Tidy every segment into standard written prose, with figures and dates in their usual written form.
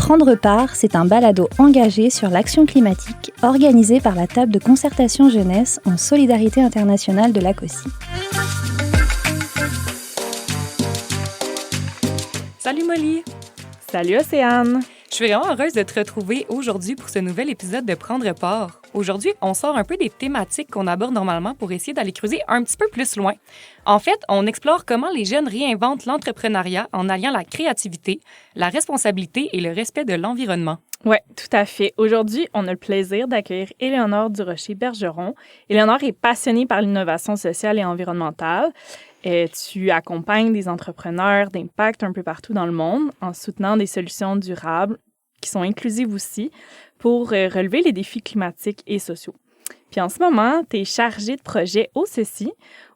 Prendre part, c'est un balado engagé sur l'action climatique organisé par la table de concertation jeunesse en solidarité internationale de l'ACOSI. Salut Molly! Salut Océane! Je suis vraiment heureuse de te retrouver aujourd'hui pour ce nouvel épisode de Prendre part. Aujourd'hui, on sort un peu des thématiques qu'on aborde normalement pour essayer d'aller creuser un petit peu plus loin. En fait, on explore comment les jeunes réinventent l'entrepreneuriat en alliant la créativité, la responsabilité et le respect de l'environnement. Oui, tout à fait. Aujourd'hui, on a le plaisir d'accueillir Éléonore Durocher-Bergeron. Éléonore est passionnée par l'innovation sociale et environnementale. Tu accompagnes des entrepreneurs d'impact un peu partout dans le monde en soutenant des solutions durables qui sont inclusives aussi pour relever les défis climatiques et sociaux. Puis en ce moment, tu es chargée de projet au CECI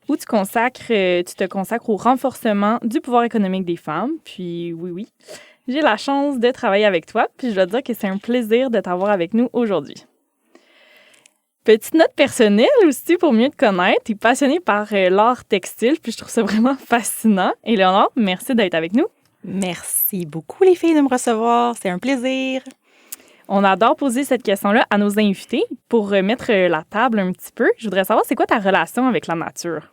où tu te consacres au renforcement du pouvoir économique des femmes. Puis oui, j'ai la chance de travailler avec toi, puis je dois te dire que c'est un plaisir de t'avoir avec nous aujourd'hui. Petite note personnelle aussi pour mieux te connaître. Tu es passionnée par l'art textile, puis je trouve ça vraiment fascinant. Éléonore, merci d'être avec nous. Merci beaucoup les filles de me recevoir, c'est un plaisir. On adore poser cette question-là à nos invités. Pour mettre la table un petit peu, je voudrais savoir c'est quoi ta relation avec la nature?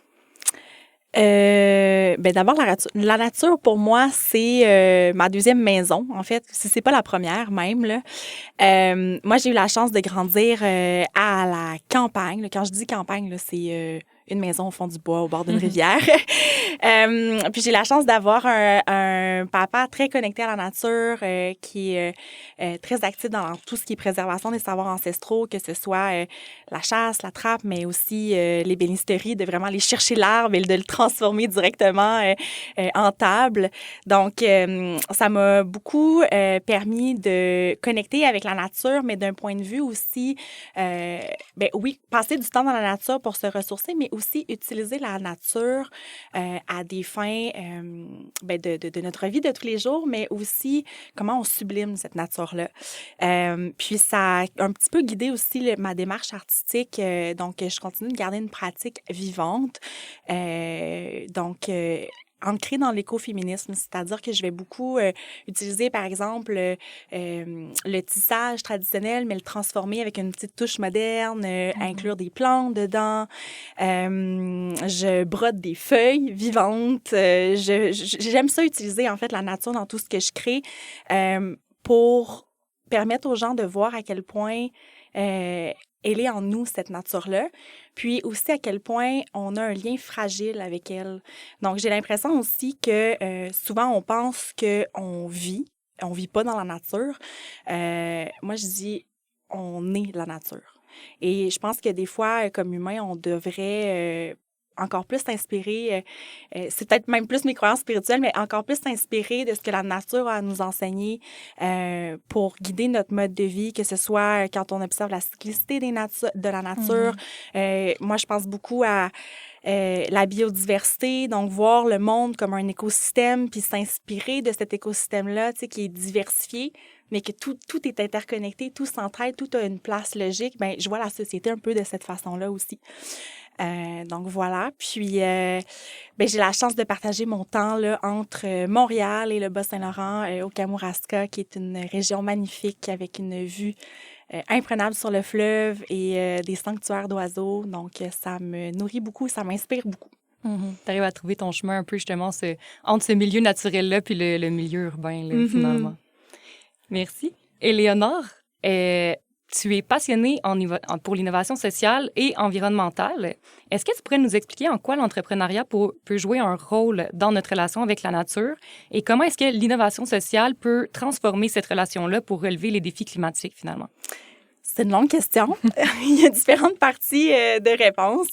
D'abord, la nature, pour moi, c'est ma deuxième maison, en fait, si c'est pas la première même, là. Moi, j'ai eu la chance de grandir à la campagne. Là. Quand je dis campagne, là, c'est une maison au fond du bois, au bord d'une rivière. Puis j'ai la chance d'avoir un papa très connecté à la nature, qui est très actif dans tout ce qui est préservation des savoirs ancestraux, que ce soit la chasse, la trappe, mais aussi l'ébénisterie, de vraiment aller chercher l'arbre et de le transformer directement en table. Donc, ça m'a beaucoup permis de connecter avec la nature, mais d'un point de vue aussi, oui, passer du temps dans la nature pour se ressourcer, mais aussi utiliser la nature à des fins de notre vie de tous les jours, mais aussi comment on sublime cette nature-là. Puis ça a un petit peu guidé aussi ma démarche artistique. Donc, je continue de garder une pratique vivante. Ancrée dans l'écoféminisme, c'est-à-dire que je vais beaucoup utiliser, par exemple, le tissage traditionnel, mais le transformer avec une petite touche moderne, inclure des plantes dedans. Je brode des feuilles vivantes. J'aime ça utiliser, en fait, la nature dans tout ce que je crée pour permettre aux gens de voir à quel point elle est en nous, cette nature-là, puis aussi à quel point on a un lien fragile avec elle. Donc, j'ai l'impression aussi que souvent, on pense qu'on vit pas dans la nature. Moi, je dis, on est la nature. Et je pense que des fois, comme humains, on devrait encore plus s'inspirer, c'est peut-être même plus mes croyances spirituelles, mais encore plus s'inspirer de ce que la nature a à nous enseigner pour guider notre mode de vie, que ce soit quand on observe la cyclicité de la nature. Moi, je pense beaucoup à la biodiversité, donc voir le monde comme un écosystème, puis s'inspirer de cet écosystème-là, tu sais, qui est diversifié, mais que tout est interconnecté, tout s'entraide, tout a une place logique. Ben, je vois la société un peu de cette façon-là aussi. Donc voilà. Puis j'ai la chance de partager mon temps là entre Montréal et le Bas-Saint-Laurent, au Kamouraska, qui est une région magnifique avec une vue imprenable sur le fleuve et des sanctuaires d'oiseaux. Donc ça me nourrit beaucoup, ça m'inspire beaucoup. Tu arrives à trouver ton chemin un peu justement entre ce milieu naturel-là puis le milieu urbain, là, finalement. Merci. Éléonore, tu es passionnée pour l'innovation sociale et environnementale. Est-ce que tu pourrais nous expliquer en quoi l'entrepreneuriat peut jouer un rôle dans notre relation avec la nature et comment est-ce que l'innovation sociale peut transformer cette relation-là pour relever les défis climatiques, finalement? C'est une longue question. Il y a différentes parties de réponse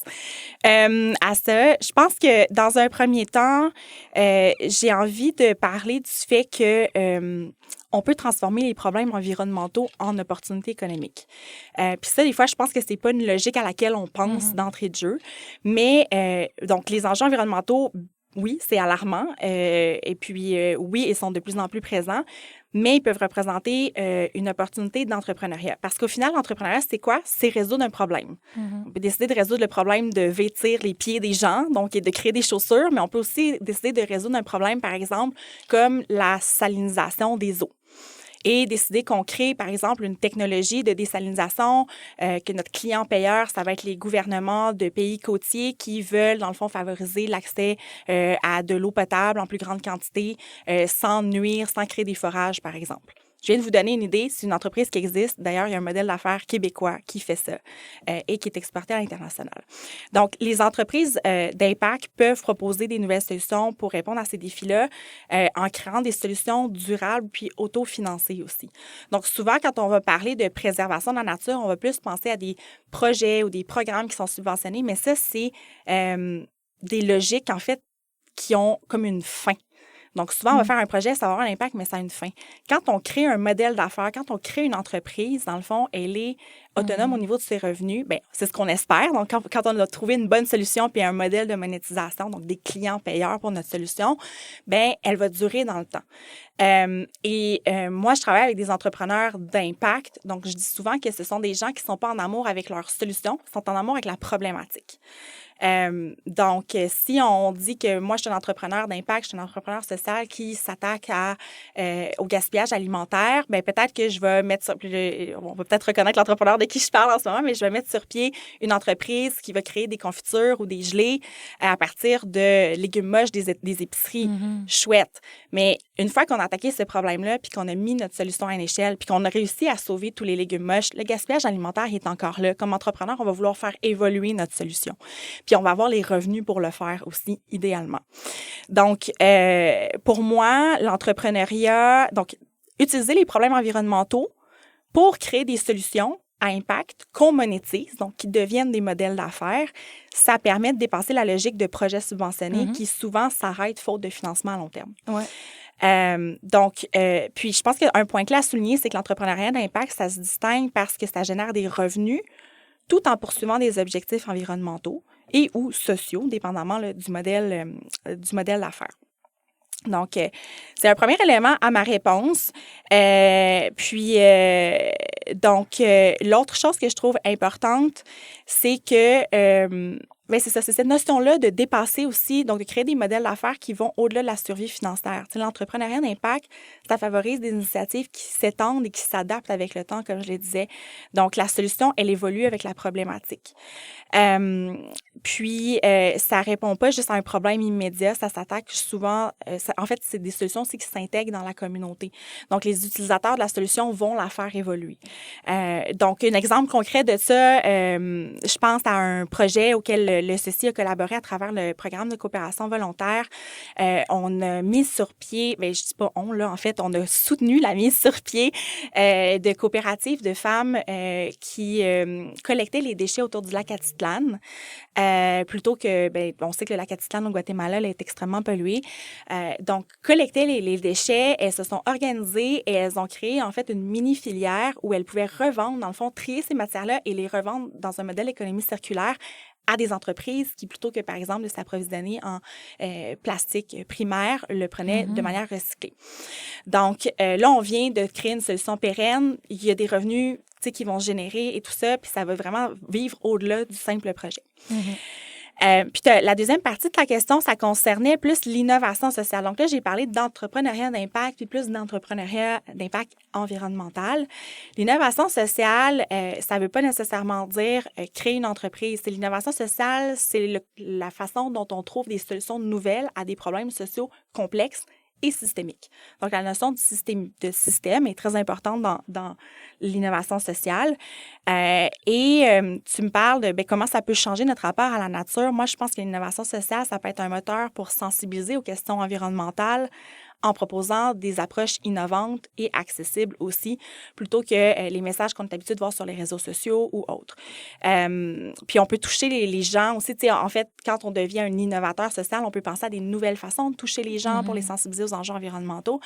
à ça. Je pense que dans un premier temps, j'ai envie de parler du fait que on peut transformer les problèmes environnementaux en opportunités économiques. Puis ça, des fois, je pense que c'est pas une logique à laquelle on pense d'entrée de jeu. Mais donc, les enjeux environnementaux, oui, c'est alarmant. Et puis, oui, ils sont de plus en plus présents. Mais ils peuvent représenter une opportunité d'entrepreneuriat. Parce qu'au final, l'entrepreneuriat, c'est quoi? C'est résoudre un problème. On peut décider de résoudre le problème de vêtir les pieds des gens, donc et de créer des chaussures, mais on peut aussi décider de résoudre un problème, par exemple, comme la salinisation des eaux. et décider qu'on crée, par exemple, une technologie de désalinisation, que notre client payeur, ça va être les gouvernements de pays côtiers qui veulent, dans le fond, favoriser l'accès à de l'eau potable en plus grande quantité, sans nuire, sans créer des forages, par exemple. Je viens de vous donner une idée, c'est une entreprise qui existe. D'ailleurs, il y a un modèle d'affaires québécois qui fait ça et qui est exporté à l'international. Donc, les entreprises d'impact peuvent proposer des nouvelles solutions pour répondre à ces défis-là en créant des solutions durables puis autofinancées aussi. Donc, souvent, quand on va parler de préservation de la nature, on va plus penser à des projets ou des programmes qui sont subventionnés, mais ça, c'est des logiques, en fait, qui ont comme une fin. Donc, souvent, on va faire un projet, ça va avoir un impact, mais ça a une fin. Quand on crée un modèle d'affaires, quand on crée une entreprise, dans le fond, elle est autonome au niveau de ses revenus. Bien, c'est ce qu'on espère. Donc, quand on a trouvé une bonne solution puis un modèle de monétisation, donc des clients payeurs pour notre solution, bien, elle va durer dans le temps. Moi, je travaille avec des entrepreneurs d'impact. Donc, je dis souvent que ce sont des gens qui ne sont pas en amour avec leur solution, qui sont en amour avec la problématique. Donc, si on dit que moi, je suis un entrepreneur d'impact, je suis un entrepreneur social qui s'attaque au gaspillage alimentaire, bien, peut-être que je vais mettre sur... On va peut-être reconnaître l'entrepreneur de qui je parle en ce moment, mais je vais mettre sur pied une entreprise qui va créer des confitures ou des gelées à partir de légumes moches des épiceries. Chouette. Mais une fois qu'on a attaqué ce problème-là, puis qu'on a mis notre solution à une échelle, puis qu'on a réussi à sauver tous les légumes moches, le gaspillage alimentaire est encore là. Comme entrepreneur, on va vouloir faire évoluer notre solution. Puis on va avoir les revenus pour le faire aussi, idéalement. Donc, pour moi, l'entrepreneuriat, donc, utiliser les problèmes environnementaux pour créer des solutions à impact qu'on monétise, donc qui deviennent des modèles d'affaires, ça permet de dépasser la logique de projets subventionnés qui souvent s'arrêtent faute de financement à long terme. Ouais. Puis je pense qu'un point clé à souligner, c'est que l'entrepreneuriat d'impact, ça se distingue parce que ça génère des revenus tout en poursuivant des objectifs environnementaux et ou sociaux, dépendamment là, du modèle d'affaires. Donc, c'est un premier élément à ma réponse. L'autre chose que je trouve importante, c'est que c'est ça, c'est cette notion-là de dépasser aussi, donc de créer des modèles d'affaires qui vont au-delà de la survie financière. Tu sais, l'entrepreneuriat d'impact, ça favorise des initiatives qui s'étendent et qui s'adaptent avec le temps, comme je le disais. Donc, la solution, elle évolue avec la problématique. Ça répond pas juste à un problème immédiat, ça s'attaque souvent... en fait, c'est des solutions aussi qui s'intègrent dans la communauté. Donc, les utilisateurs de la solution vont la faire évoluer. Donc, un exemple concret de ça, je pense à un projet auquel le CECI a collaboré à travers le programme de coopération volontaire. On a mis sur pied, je dis pas on, là, en fait, on a soutenu la mise sur pied de coopératives de femmes qui collectaient les déchets autour du lac Atitlán. Plutôt que, on sait que le lac Atitlán au Guatemala là, est extrêmement pollué. Donc, collecter les déchets, elles se sont organisées et elles ont créé, en fait, une mini-filière où elles pouvaient revendre, dans le fond, trier ces matières-là et les revendre dans un modèle d'économie circulaire à des entreprises qui, plutôt que, par exemple, de s'approvisionner en plastique primaire, le prenaient de manière recyclée. Donc, là, on vient de créer une solution pérenne. Il y a des revenus qui vont générer et tout ça, puis ça va vraiment vivre au-delà du simple projet. Puis la deuxième partie de ta question, ça concernait plus l'innovation sociale. Donc là, j'ai parlé d'entrepreneuriat d'impact, puis plus d'entrepreneuriat d'impact environnemental. L'innovation sociale, ça ne veut pas nécessairement dire créer une entreprise. L'innovation sociale, c'est la façon dont on trouve des solutions nouvelles à des problèmes sociaux complexes et systémique. Donc, la notion de système est très importante dans l'innovation sociale. Tu me parles de comment ça peut changer notre rapport à la nature. Moi, je pense que l'innovation sociale, ça peut être un moteur pour sensibiliser aux questions environnementales en proposant des approches innovantes et accessibles aussi, plutôt que les messages qu'on est habitué de voir sur les réseaux sociaux ou autres. Puis on peut toucher les gens aussi. En fait, quand on devient un innovateur social, on peut penser à des nouvelles façons de toucher les gens pour les sensibiliser aux enjeux environnementaux.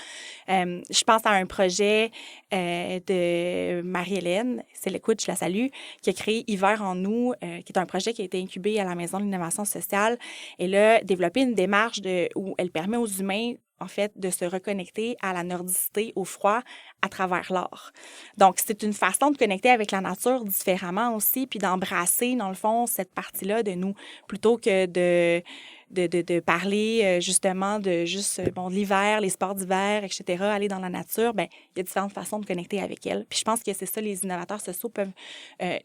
Je pense à un projet de Marie-Hélène, c'est l'écoute, je la salue, qui a créé Hiver en nous, qui est un projet qui a été incubé à la Maison de l'innovation sociale. Elle a développé une démarche où elle permet aux humains en fait, de se reconnecter à la nordicité, au froid, à travers l'art. Donc, c'est une façon de connecter avec la nature différemment aussi, puis d'embrasser, dans le fond, cette partie-là de nous, plutôt que de parler justement de juste, bon, l'hiver, les sports d'hiver, etc., aller dans la nature, bien, il y a différentes façons de connecter avec elle. Puis je pense que c'est ça, les innovateurs sociaux peuvent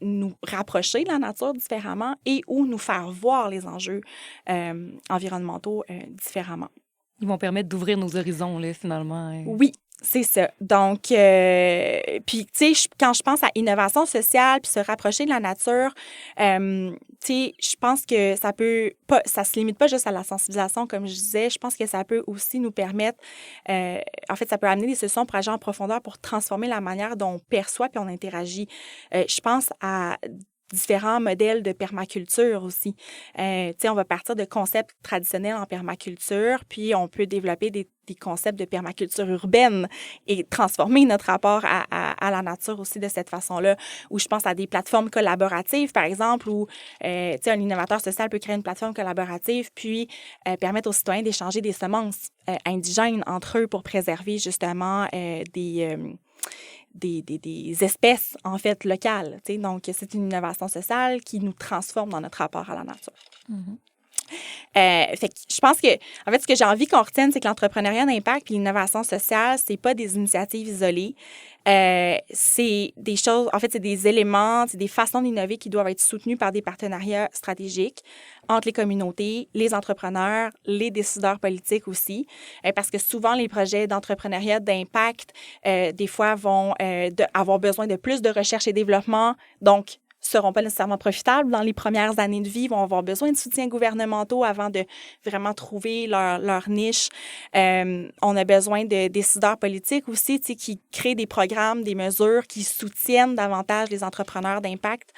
nous rapprocher de la nature différemment et ou nous faire voir les enjeux environnementaux différemment. Ils vont permettre d'ouvrir nos horizons, là, finalement. Oui, c'est ça. Donc, puis, tu sais, quand je pense à innovation sociale puis se rapprocher de la nature, tu sais, je pense que ça se limite pas juste à la sensibilisation, comme je disais. Je pense que ça peut aussi nous permettre, en fait, ça peut amener des solutions pour agir en profondeur pour transformer la manière dont on perçoit puis on interagit. Je pense à différents modèles de permaculture aussi. Tu sais, on va partir de concepts traditionnels en permaculture, puis on peut développer des concepts de permaculture urbaine et transformer notre rapport à la nature aussi de cette façon-là. Où je pense à des plateformes collaboratives, par exemple, où tu sais, un innovateur social peut créer une plateforme collaborative, puis permettre aux citoyens d'échanger des semences indigènes entre eux pour préserver justement des espèces, en fait, locales. Tu sais. Donc, c'est une innovation sociale qui nous transforme dans notre rapport à la nature. Fait que je pense que, en fait, ce que j'ai envie qu'on retienne, c'est que l'entrepreneuriat d'impact et l'innovation sociale, c'est pas des initiatives isolées. C'est des choses, en fait, c'est des éléments, c'est des façons d'innover qui doivent être soutenues par des partenariats stratégiques entre les communautés, les entrepreneurs, les décideurs politiques aussi, parce que souvent, les projets d'entrepreneuriat d'impact, des fois, vont avoir besoin de plus de recherche et développement, donc seront pas nécessairement profitables dans les premières années de vie, vont avoir besoin de soutiens gouvernementaux avant de vraiment trouver leur niche. On a besoin de décideurs politiques aussi, tu sais, qui créent des programmes, des mesures qui soutiennent davantage les entrepreneurs d'impact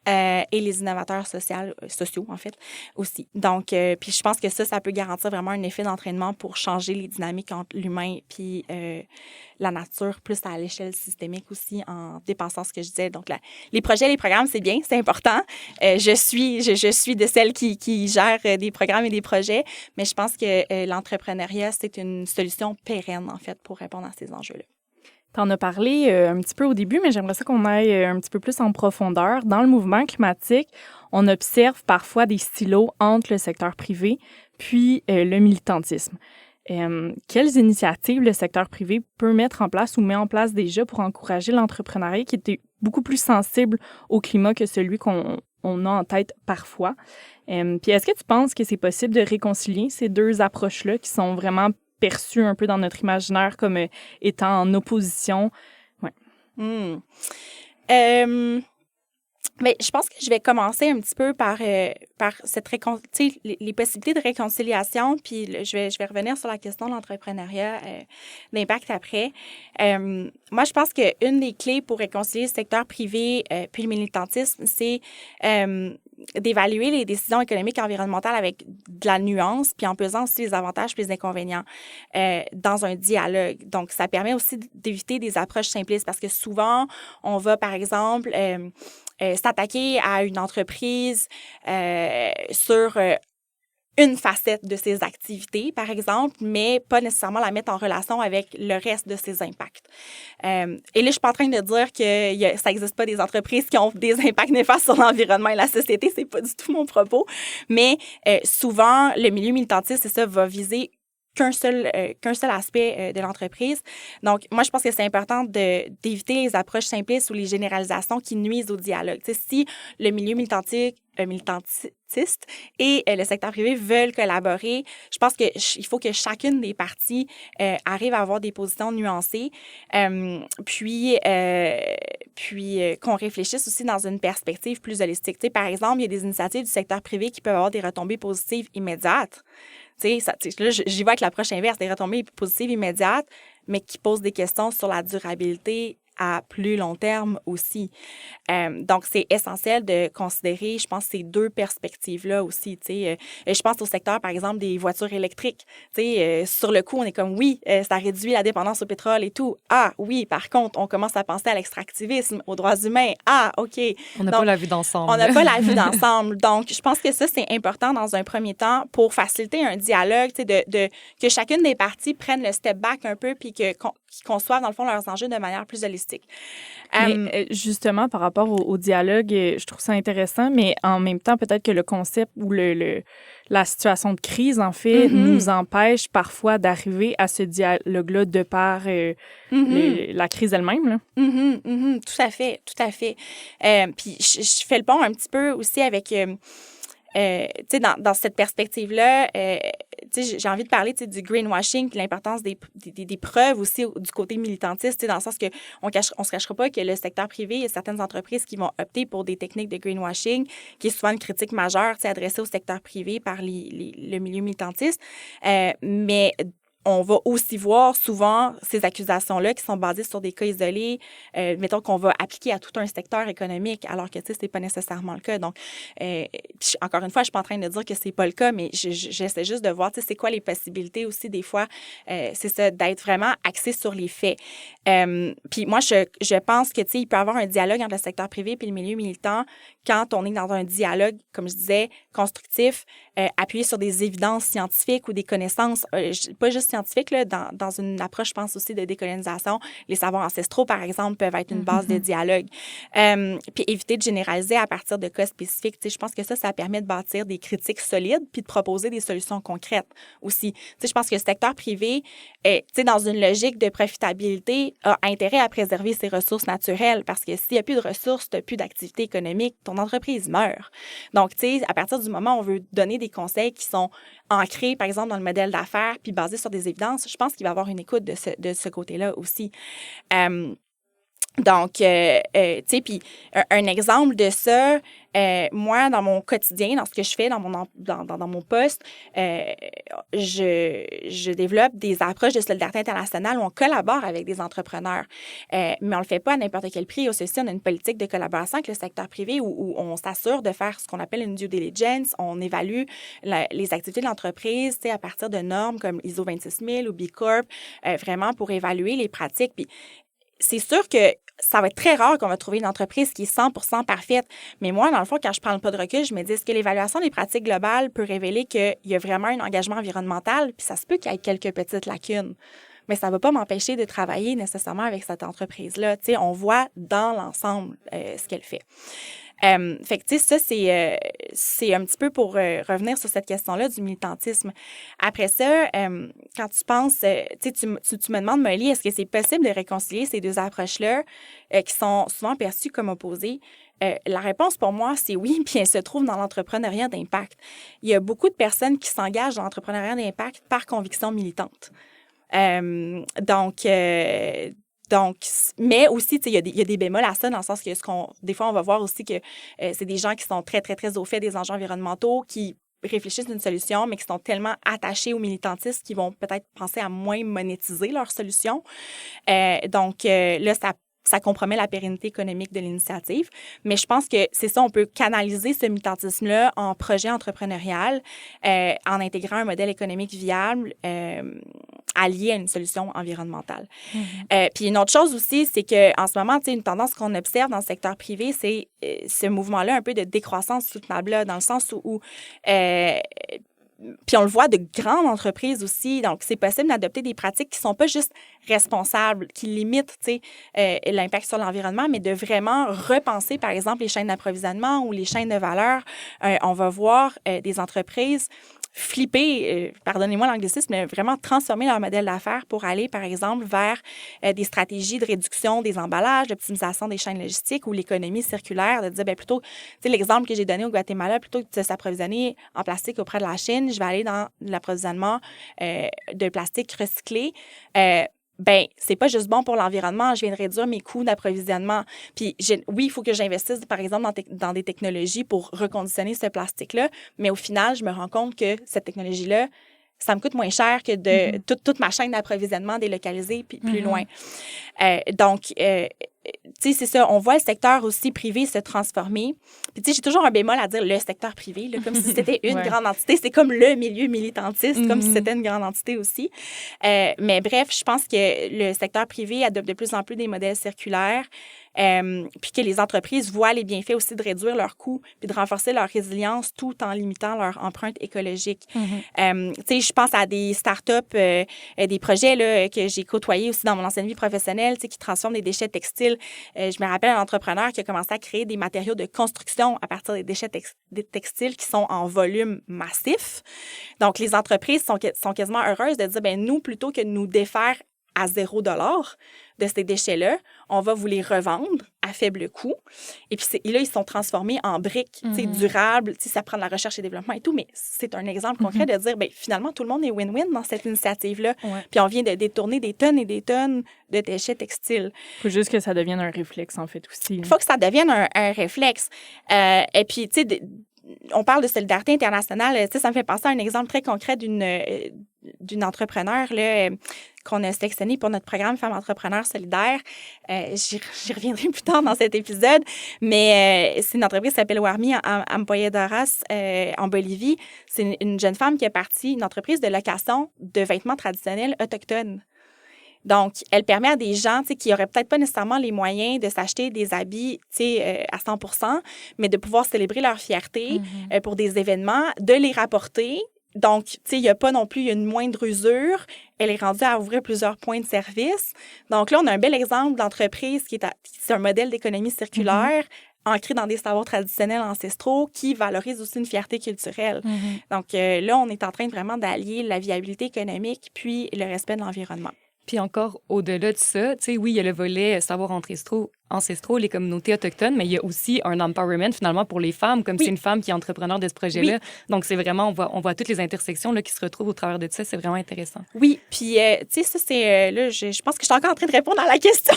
et les innovateurs sociaux, en fait, aussi. Donc, puis je pense que ça peut garantir vraiment un effet d'entraînement pour changer les dynamiques entre l'humain puis la nature, plus à l'échelle systémique aussi, en dépensant ce que je disais. Donc, les projets, les programmes, c'est bien, c'est important. Je suis de celles qui gèrent des programmes et des projets, mais je pense que l'entrepreneuriat, c'est une solution pérenne, en fait, pour répondre à ces enjeux-là. Tu en as parlé un petit peu au début, mais j'aimerais ça qu'on aille un petit peu plus en profondeur. Dans le mouvement climatique, on observe parfois des silos entre le secteur privé puis le militantisme. Quelles initiatives le secteur privé peut mettre en place ou met en place déjà pour encourager l'entrepreneuriat qui était beaucoup plus sensible au climat que celui qu'on a en tête parfois? Puis est-ce que tu penses que c'est possible de réconcilier ces deux approches-là qui sont vraiment perçues un peu dans notre imaginaire comme étant en opposition? Ouais. Mais je pense que je vais commencer un petit peu par cette les possibilités de réconciliation, puis je vais revenir sur la question de l'entrepreneuriat d'impact après. Moi, je pense qu'une des clés pour réconcilier le secteur privé puis le militantisme, c'est d'évaluer les décisions économiques et environnementales avec de la nuance, puis en pesant aussi les avantages puis les inconvénients dans un dialogue. Donc, ça permet aussi d'éviter des approches simplistes parce que souvent, on va, par exemple, s'attaquer à une entreprise sur une facette de ses activités, par exemple, mais pas nécessairement la mettre en relation avec le reste de ses impacts. Et là, je suis pas en train de dire que ça n'existe pas des entreprises qui ont des impacts néfastes sur l'environnement et la société, c'est pas du tout mon propos, mais souvent, le milieu militantiste, c'est ça, va viser qu'un seul aspect de l'entreprise. Donc, moi, je pense que c'est important d'éviter les approches simplistes ou les généralisations qui nuisent au dialogue. Tu sais, si le milieu militantiste et le secteur privé veulent collaborer, je pense qu'il faut que chacune des parties arrive à avoir des positions nuancées, puis qu'on réfléchisse aussi dans une perspective plus holistique. Tu sais, par exemple, il y a des initiatives du secteur privé qui peuvent avoir des retombées positives immédiates. Tu sais, là, j'y vais avec l'approche inverse, des retombées positives immédiates, mais qui posent des questions sur la durabilité à plus long terme aussi. Donc, c'est essentiel de considérer, je pense, ces deux perspectives-là aussi. Je pense au secteur, par exemple, des voitures électriques. Sur le coup, on est comme, oui, ça réduit la dépendance au pétrole et tout. Ah, oui, par contre, on commence à penser à l'extractivisme, aux droits humains. Ah, OK. On n'a pas la vue d'ensemble. On n'a pas la vue d'ensemble. Donc, je pense que ça, c'est important dans un premier temps pour faciliter un dialogue, que chacune des parties prenne le step back un peu puis qu'ils conçoivent, dans le fond, leurs enjeux de manière plus holistique. Mais justement, par rapport au dialogue, je trouve ça intéressant, mais en même temps, peut-être que le concept ou la situation de crise, en fait, nous empêche parfois d'arriver à ce dialogue-là de par la crise elle-même. Là. Tout à fait, tout à fait. Puis je fais le pont un petit peu aussi avec... dans cette perspective-là, j'ai envie de parler du greenwashing puis l'importance des preuves aussi du côté militantiste, dans le sens que on se cachera pas que le secteur privé, il y a certaines entreprises qui vont opter pour des techniques de greenwashing, qui est souvent une critique majeure adressée au secteur privé par le milieu militantiste. Mais on va aussi voir souvent ces accusations-là qui sont basées sur des cas isolés, mettons qu'on va appliquer à tout un secteur économique, alors que, c'est pas nécessairement le cas. Donc, encore une fois, je suis pas en train de dire que c'est pas le cas, mais j'essaie juste de voir, c'est quoi les possibilités aussi, des fois, c'est ça, d'être vraiment axé sur les faits. Puis moi, je pense que, il peut y avoir un dialogue entre le secteur privé et le milieu militant quand on est dans un dialogue, comme je disais, constructif, appuyé sur des évidences scientifiques ou des connaissances, pas juste scientifiques, là, dans une approche, je pense aussi, de décolonisation. Les savoirs ancestraux, par exemple, peuvent être une base de dialogue. Puis éviter de généraliser à partir de cas spécifiques. Je pense que ça permet de bâtir des critiques solides puis de proposer des solutions concrètes aussi. Je pense que le secteur privé, dans une logique de profitabilité, a intérêt à préserver ses ressources naturelles parce que s'il n'y a plus de ressources, tu n'as plus d'activité économique, ton entreprise meurt. Donc, à partir du moment où on veut donner des conseils qui sont ancrés, par exemple, dans le modèle d'affaires puis basés sur des évidences, je pense qu'il va y avoir une écoute de ce côté-là aussi. Donc, puis un exemple de ça, moi, dans mon quotidien, dans ce que je fais, dans mon poste, je développe des approches de solidarité internationale où on collabore avec des entrepreneurs. Mais on le fait pas à n'importe quel prix. Aussi, on a une politique de collaboration avec le secteur privé où on s'assure de faire ce qu'on appelle une due diligence. On évalue les activités de l'entreprise, à partir de normes comme ISO 26000 ou B Corp, vraiment pour évaluer les pratiques. Puis, c'est sûr que ça va être très rare qu'on va trouver une entreprise qui est 100% parfaite. Mais moi, dans le fond, quand je prends le pas de recul, je me dis, est-ce que l'évaluation des pratiques globales peut révéler qu'il y a vraiment un engagement environnemental? Puis ça se peut qu'il y ait quelques petites lacunes. Mais ça ne va pas m'empêcher de travailler nécessairement avec cette entreprise-là. On voit dans l'ensemble ce qu'elle fait. Fait que, ça, c'est un petit peu pour revenir sur cette question-là du militantisme. Après ça, quand tu penses, tu me demandes, Molly, est-ce que c'est possible de réconcilier ces deux approches-là qui sont souvent perçues comme opposées? La réponse pour moi, c'est oui, puis elle se trouve dans l'entrepreneuriat d'impact. Il y a beaucoup de personnes qui s'engagent dans l'entrepreneuriat d'impact par conviction militante. Donc, mais aussi, il y a des bémols à ça, dans le sens que des fois, on va voir aussi que c'est des gens qui sont très, très, très au fait des enjeux environnementaux, qui réfléchissent à une solution, mais qui sont tellement attachés aux militantistes qu'ils vont peut-être penser à moins monétiser leur solution. Donc, là, ça compromet la pérennité économique de l'initiative. Mais je pense que c'est ça, on peut canaliser ce militantisme-là en projet entrepreneurial, en intégrant un modèle économique viable allié à une solution environnementale. Puis une autre chose aussi, c'est qu'en ce moment, une tendance qu'on observe dans le secteur privé, c'est ce mouvement-là un peu de décroissance soutenable, dans le sens où puis on le voit de grandes entreprises aussi. Donc, c'est possible d'adopter des pratiques qui ne sont pas juste responsables, qui limitent l'impact sur l'environnement, mais de vraiment repenser, par exemple, les chaînes d'approvisionnement ou les chaînes de valeur. On va voir des entreprises flipper, pardonnez-moi l'anglicisme, mais vraiment transformer leur modèle d'affaires pour aller, par exemple, vers des stratégies de réduction des emballages, d'optimisation des chaînes logistiques ou l'économie circulaire, de dire, plutôt, l'exemple que j'ai donné au Guatemala, plutôt que de s'approvisionner en plastique auprès de la Chine, je vais aller dans l'approvisionnement de plastique recyclé. C'est pas juste bon pour l'environnement, je viens de réduire mes coûts d'approvisionnement. Puis, oui, il faut que j'investisse, par exemple, dans des technologies pour reconditionner ce plastique-là, mais au final, je me rends compte que cette technologie-là, ça me coûte moins cher que de toute ma chaîne d'approvisionnement délocalisée puis plus loin. Donc, tu sais, c'est ça, on voit le secteur aussi privé se transformer. Puis, tu sais, j'ai toujours un bémol à dire le secteur privé, là, comme si c'était une grande entité. C'est comme le milieu militantiste, comme si c'était une grande entité aussi. Mais bref, je pense que le secteur privé adopte de plus en plus des modèles circulaires. Puis que les entreprises voient les bienfaits aussi de réduire leurs coûts puis de renforcer leur résilience tout en limitant leur empreinte écologique. Tu sais, je pense à des startups, des projets là, que j'ai côtoyés aussi dans mon ancienne vie professionnelle, tu sais, qui transforment des déchets textiles. Je me rappelle un entrepreneur qui a commencé à créer des matériaux de construction à partir des déchets textiles qui sont en volume massif. Donc, les entreprises sont quasiment heureuses de dire, ben nous, plutôt que de nous défaire à $0 de ces déchets-là, on va vous les revendre à faible coût. Et puis là, ils sont transformés en briques durables. Ça prend de la recherche et développement et tout, mais c'est un exemple concret de dire, bien, finalement, tout le monde est win-win dans cette initiative-là. Puis on vient de détourner des tonnes et des tonnes de déchets textiles. Il faut juste que ça devienne un réflexe, en fait, aussi. Il faut que ça devienne un réflexe. Et puis, tu sais, on parle de solidarité internationale. Tu sais, ça me fait penser à un exemple très concret d'une entrepreneure là, qu'on a sélectionnée pour notre programme Femmes entrepreneurs solidaires. J'y reviendrai plus tard dans cet épisode, mais c'est une entreprise qui s'appelle Warmi Ampolledoras en Bolivie. C'est une jeune femme qui est partie, une entreprise de location de vêtements traditionnels autochtones. Donc, elle permet à des gens qui n'auraient peut-être pas nécessairement les moyens de s'acheter des habits à 100%, mais de pouvoir célébrer leur fierté pour des événements, de les rapporter. Donc, tu sais, il n'y a pas non plus une moindre usure. Elle est rendue à ouvrir plusieurs points de service. Donc là, on a un bel exemple d'entreprise qui c'est un modèle d'économie circulaire ancré dans des savoirs traditionnels ancestraux qui valorise aussi une fierté culturelle. Donc là, on est en train vraiment d'allier la viabilité économique puis le respect de l'environnement. Puis encore, au-delà de ça, tu sais, oui, il y a le volet savoir ancestraux, les communautés autochtones, mais il y a aussi un empowerment, finalement, pour les femmes, comme c'est une femme qui est entrepreneur de ce projet-là. Donc, c'est vraiment, on voit toutes les intersections là, qui se retrouvent au travers de ça. C'est vraiment intéressant. Oui, puis, tu sais, ça, c'est... là, je pense que je suis encore en train de répondre à la question,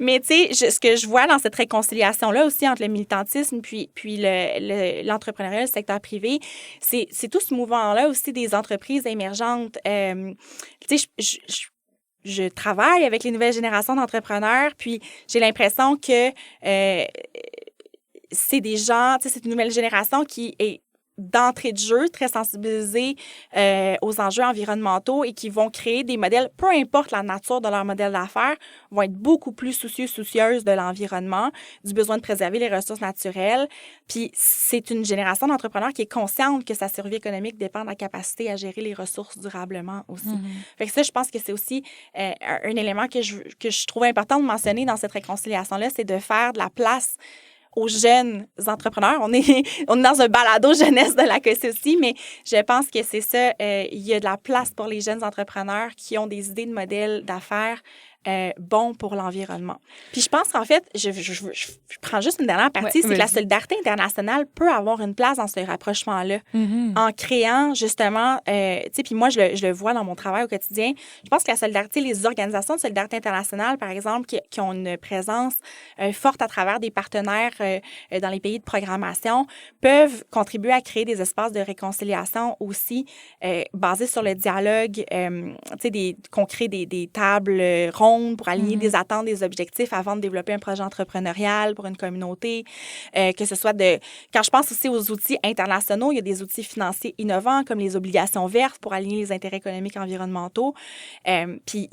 mais tu sais, ce que je vois dans cette réconciliation-là aussi entre le militantisme puis l'entrepreneuriat, le secteur privé, c'est tout ce mouvement-là aussi des entreprises émergentes. Tu sais, je travaille avec les nouvelles générations d'entrepreneurs, puis j'ai l'impression que c'est des gens, tu sais, c'est une nouvelle génération qui est d'entrée de jeu, très sensibilisés aux enjeux environnementaux et qui vont créer des modèles, peu importe la nature de leur modèle d'affaires, vont être beaucoup plus soucieuses de l'environnement, du besoin de préserver les ressources naturelles. Puis c'est une génération d'entrepreneurs qui est consciente que sa survie économique dépend de la capacité à gérer les ressources durablement aussi. Fait que ça, je pense que c'est aussi un élément que je trouve important de mentionner dans cette réconciliation-là, c'est de faire de la place aux jeunes entrepreneurs. On est dans un balado jeunesse de la COSI aussi, mais je pense que c'est ça. Il y a de la place pour les jeunes entrepreneurs qui ont des idées de modèles d'affaires bons pour l'environnement. Puis je pense qu'en fait, je prends juste une dernière partie, c'est que la solidarité internationale peut avoir une place dans ce rapprochement-là en créant justement, tu sais, puis moi, je le vois dans mon travail au quotidien. Je pense que la solidarité, les organisations de solidarité internationale, par exemple, qui ont une présence forte à travers des partenaires dans les pays de programmation, peuvent contribuer à créer des espaces de réconciliation aussi basés sur le dialogue, tu sais, qu'on crée des tables rondes pour aligner des attentes, des objectifs avant de développer un projet entrepreneurial pour une communauté, que ce soit quand je pense aussi aux outils internationaux, il y a des outils financiers innovants comme les obligations vertes pour aligner les intérêts économiques et environnementaux. Puis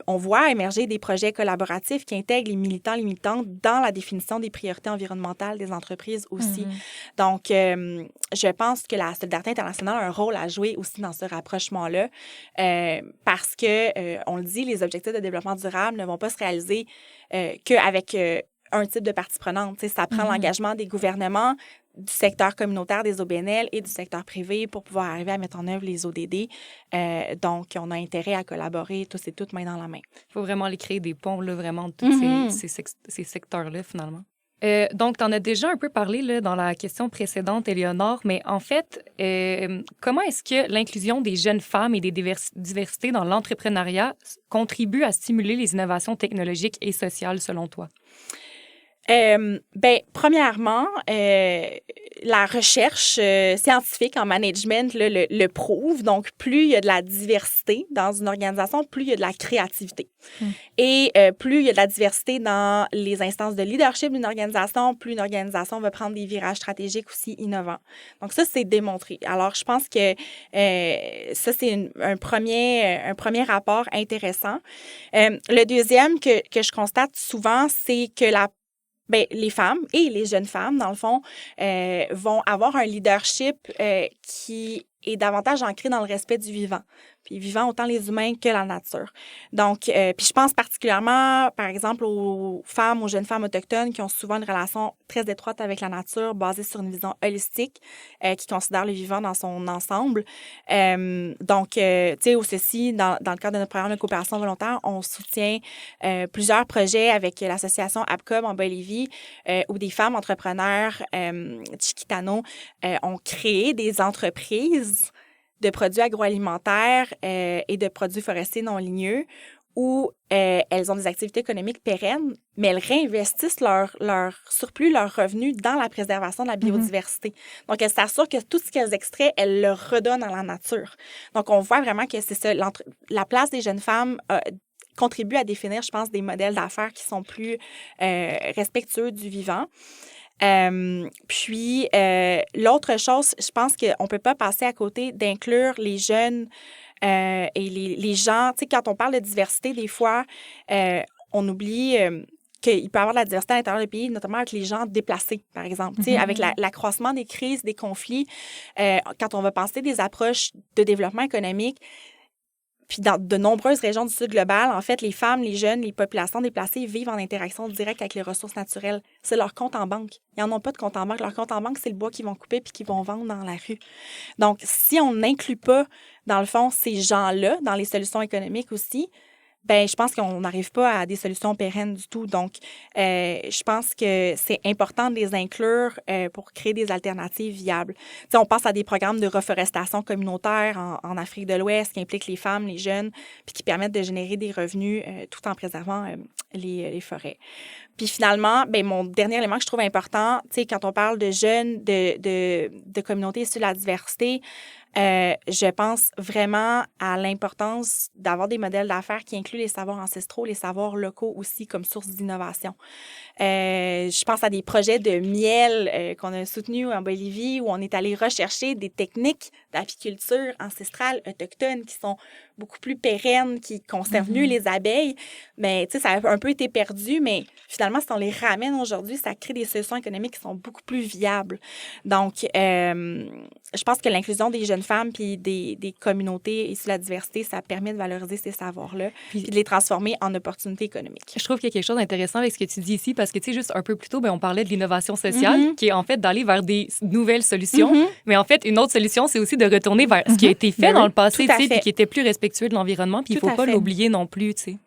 on voit émerger des projets collaboratifs qui intègrent les militants, les militantes dans la définition des priorités environnementales des entreprises aussi. Donc, je pense que la solidarité internationale a un rôle à jouer aussi dans ce rapprochement-là parce que, on le dit, les objectifs de développement durable ne vont pas se réaliser qu'avec un type de partie prenante. Tu sais, ça prend l'engagement des gouvernements, du secteur communautaire des OBNL et du secteur privé pour pouvoir arriver à mettre en œuvre les ODD. Donc, on a intérêt à collaborer tous et toutes main dans la main. Il faut vraiment aller créer des ponts, là, vraiment, de tous ces secteurs-là, finalement. Donc, tu en as déjà un peu parlé là, dans la question précédente, Éléonore, mais en fait, comment est-ce que l'inclusion des jeunes femmes et des diversités dans l'entrepreneuriat contribue à stimuler les innovations technologiques et sociales, selon toi? Ben, premièrement, la recherche scientifique en management là, le prouve. Donc, plus il y a de la diversité dans une organisation, plus il y a de la créativité. Et plus il y a de la diversité dans les instances de leadership d'une organisation, plus une organisation va prendre des virages stratégiques aussi innovants. Donc, ça, c'est démontré. Alors, je pense que ça, c'est un premier rapport intéressant. Le deuxième que je constate souvent, c'est que les femmes et les jeunes femmes, dans le fond, vont avoir un leadership qui est davantage ancré dans le respect du vivant. Puis vivant autant les humains que la nature. Donc, puis je pense particulièrement, par exemple, aux jeunes femmes autochtones qui ont souvent une relation très étroite avec la nature, basée sur une vision holistique, qui considère le vivant dans son ensemble. Donc, tu sais, au CECI, dans le cadre de notre programme de coopération volontaire, on soutient plusieurs projets avec l'association APCOM en Bolivie, où des femmes entrepreneurs Chiquitano ont créé des entreprises de produits agroalimentaires et de produits forestiers non ligneux où elles ont des activités économiques pérennes, mais elles réinvestissent leur surplus, leurs revenus dans la préservation de la biodiversité. Donc, elles s'assurent que tout ce qu'elles extraient, elles le redonnent à la nature. Donc, on voit vraiment que c'est ça, la place des jeunes femmes contribue à définir, je pense, des modèles d'affaires qui sont plus respectueux du vivant. Puis, l'autre chose, je pense qu'on ne peut pas passer à côté d'inclure les jeunes et les gens. Tu sais, quand on parle de diversité, des fois, on oublie qu'il peut y avoir de la diversité à l'intérieur du pays, notamment avec les gens déplacés, par exemple. Tu sais, avec l'accroissement des crises, des conflits, quand on va penser des approches de développement économique, puis dans de nombreuses régions du sud global, en fait, les femmes, les jeunes, les populations déplacées vivent en interaction directe avec les ressources naturelles. C'est leur compte en banque. Ils n'en ont pas de compte en banque. Leur compte en banque, c'est le bois qu'ils vont couper puis qu'ils vont vendre dans la rue. Donc, si on n'inclut pas, dans le fond, ces gens-là dans les solutions économiques aussi, ben je pense qu'on n'arrive pas à des solutions pérennes du tout. Donc, je pense que c'est important de les inclure pour créer des alternatives viables. Tu sais, on pense à des programmes de reforestation communautaire en Afrique de l'Ouest qui impliquent les femmes, les jeunes, puis qui permettent de générer des revenus tout en préservant les forêts. Puis finalement, ben mon dernier élément que je trouve important, tu sais, quand on parle de jeunes, de communautés issues de la diversité, je pense vraiment à l'importance d'avoir des modèles d'affaires qui incluent les savoirs ancestraux, les savoirs locaux aussi comme source d'innovation. Je pense à des projets de miel qu'on a soutenus en Bolivie où on est allé rechercher des techniques d'apiculture ancestrale autochtone qui sont beaucoup plus pérennes, qui conservent mieux les abeilles. Mais tu sais, ça a un peu été perdu, mais finalement, si on les ramène aujourd'hui, ça crée des solutions économiques qui sont beaucoup plus viables. Donc, je pense que l'inclusion des jeunes femmes puis des communautés issues de la diversité, ça permet de valoriser ces savoirs-là puis de les transformer en opportunités économiques. Je trouve qu'il y a quelque chose d'intéressant avec ce que tu dis ici parce que, tu sais, juste un peu plus tôt, ben, on parlait de l'innovation sociale qui est en fait d'aller vers des nouvelles solutions. Mais en fait, une autre solution, c'est aussi de retourner vers ce qui a été fait dans le passé, tu sais, puis qui était plus respectueux de l'environnement. Puis il ne faut pas l'oublier non plus, tu sais.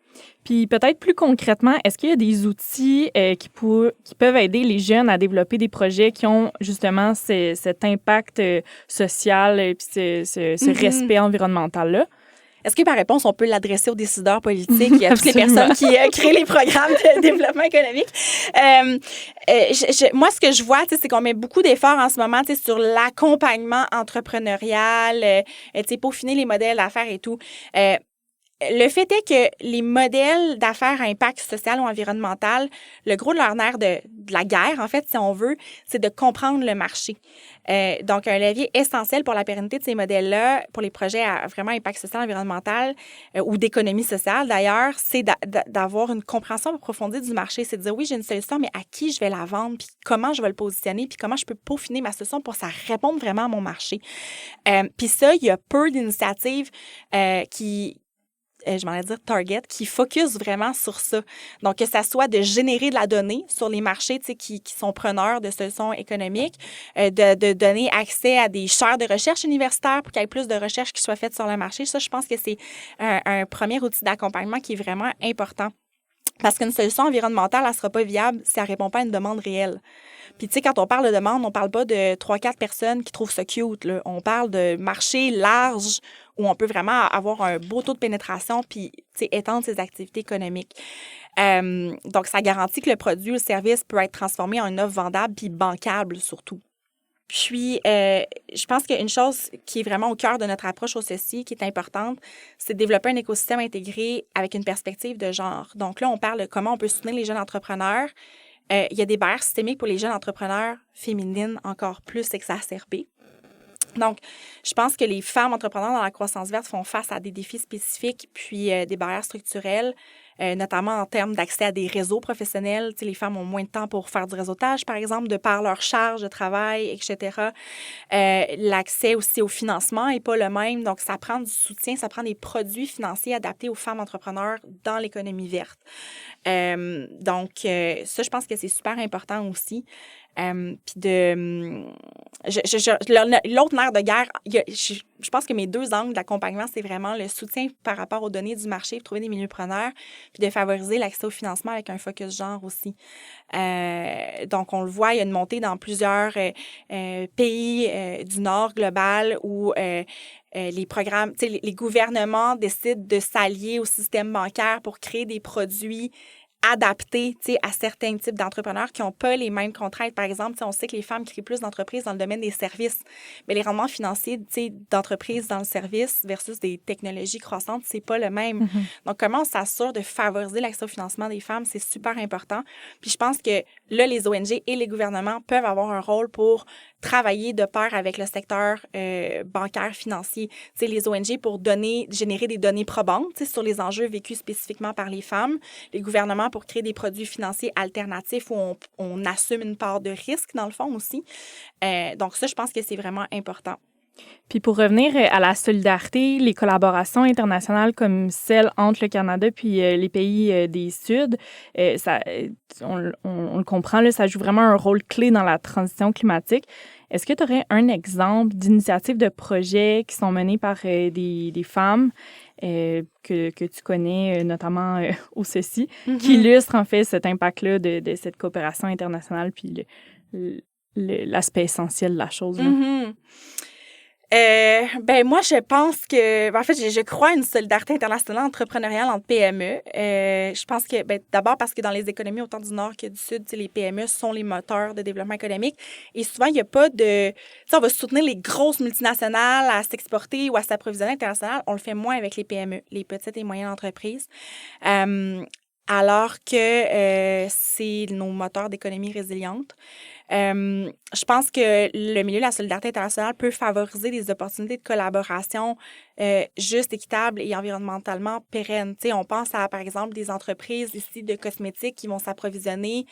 Puis peut-être plus concrètement, est-ce qu'il y a des outils qui peuvent aider les jeunes à développer des projets qui ont justement cet impact social et puis ce respect environnemental-là? Est-ce que par réponse, on peut l'adresser aux décideurs politiques et à toutes les personnes qui créent les programmes de développement économique? Moi, ce que je vois, c'est qu'on met beaucoup d'efforts en ce moment sur l'accompagnement entrepreneurial, peaufiner les modèles d'affaires et tout. Le fait est que les modèles d'affaires à impact social ou environnemental, le gros de leur nerf de la guerre, en fait, si on veut, c'est de comprendre le marché. Donc, un levier essentiel pour la pérennité de ces modèles-là, pour les projets à vraiment impact social et environnemental ou d'économie sociale, d'ailleurs, c'est d'avoir une compréhension approfondie du marché. C'est de dire, oui, j'ai une solution, mais à qui je vais la vendre, puis comment je vais le positionner, puis comment je peux peaufiner ma solution pour que ça réponde vraiment à mon marché. Puis ça, il y a peu d'initiatives je m'en vais dire Target, qui focus vraiment sur ça. Donc, que ça soit de générer de la donnée sur les marchés qui sont preneurs de solutions économiques, de donner accès à des chaires de recherche universitaires pour qu'il y ait plus de recherches qui soient faites sur le marché. Ça, je pense que c'est un premier outil d'accompagnement qui est vraiment important. Parce qu'une solution environnementale, elle ne sera pas viable si elle ne répond pas à une demande réelle. Puis, tu sais, quand on parle de demande, on ne parle pas de 3-4 personnes qui trouvent ça cute, là. On parle de marché large où on peut vraiment avoir un beau taux de pénétration puis, tu sais, étendre ses activités économiques. Donc, ça garantit que le produit ou le service peut être transformé en une offre vendable puis bancable, surtout. Puis, je pense qu'une chose qui est vraiment au cœur de notre approche au CECI, qui est importante, c'est de développer un écosystème intégré avec une perspective de genre. Donc là, on parle de comment on peut soutenir les jeunes entrepreneurs. Il y a des barrières systémiques pour les jeunes entrepreneurs féminines encore plus exacerbées. Donc, je pense que les femmes entrepreneurs dans la croissance verte font face à des défis spécifiques, puis des barrières structurelles, notamment en termes d'accès à des réseaux professionnels. Tu sais, les femmes ont moins de temps pour faire du réseautage, par exemple, de par leur charge de travail, etc. L'accès aussi au financement n'est pas le même. Donc, ça prend du soutien, ça prend des produits financiers adaptés aux femmes entrepreneurs dans l'économie verte. Donc, ça, je pense que c'est super important aussi. Puis l'autre nerf de guerre, je pense que mes deux angles d'accompagnement, c'est vraiment le soutien par rapport aux données du marché, de trouver des milieux preneurs, puis de favoriser l'accès au financement avec un focus genre aussi. Donc, on le voit, il y a une montée dans plusieurs pays du Nord global où les programmes, tu sais, les gouvernements décident de s'allier au système bancaire pour créer des produits adaptés, tu sais, à certains types d'entrepreneurs qui n'ont pas les mêmes contraintes. Par exemple, tu sais, on sait que les femmes créent plus d'entreprises dans le domaine des services, mais les rendements financiers, tu sais, d'entreprises dans le service versus des technologies croissantes, c'est pas le même. Donc, comment on s'assure de favoriser l'accès au financement des femmes, c'est super important. Puis je pense que là, les ONG et les gouvernements peuvent avoir un rôle pour travailler de pair avec le secteur bancaire, financier. Tu sais, les ONG pour générer des données probantes, tu sais, sur les enjeux vécus spécifiquement par les femmes. Les gouvernements pour créer des produits financiers alternatifs où on assume une part de risque, dans le fond, aussi. Donc ça, je pense que c'est vraiment important. Puis pour revenir à la solidarité, les collaborations internationales comme celle entre le Canada puis les pays des Suds, on le comprend, là, ça joue vraiment un rôle clé dans la transition climatique. Est-ce que tu aurais un exemple d'initiatives de projets qui sont menés par des femmes que tu connais, notamment au CECI, qui illustrent en fait cet impact-là de cette coopération internationale puis l'aspect essentiel de la chose? Là? Ben moi, je pense que... En fait, je crois à une solidarité internationale entrepreneuriale entre PME. Je pense que, d'abord parce que dans les économies autant du Nord que du Sud, les PME sont les moteurs de développement économique. Et souvent, il n'y a pas de... Tu sais, on va soutenir les grosses multinationales à s'exporter ou à s'approvisionner international. On le fait moins avec les PME, les petites et moyennes entreprises. Alors que c'est nos moteurs d'économie résiliente. Je pense que le milieu de la solidarité internationale peut favoriser des opportunités de collaboration justes, équitables et environnementalement pérennes. Tu sais, on pense à, par exemple, des entreprises ici de cosmétiques qui vont s'approvisionner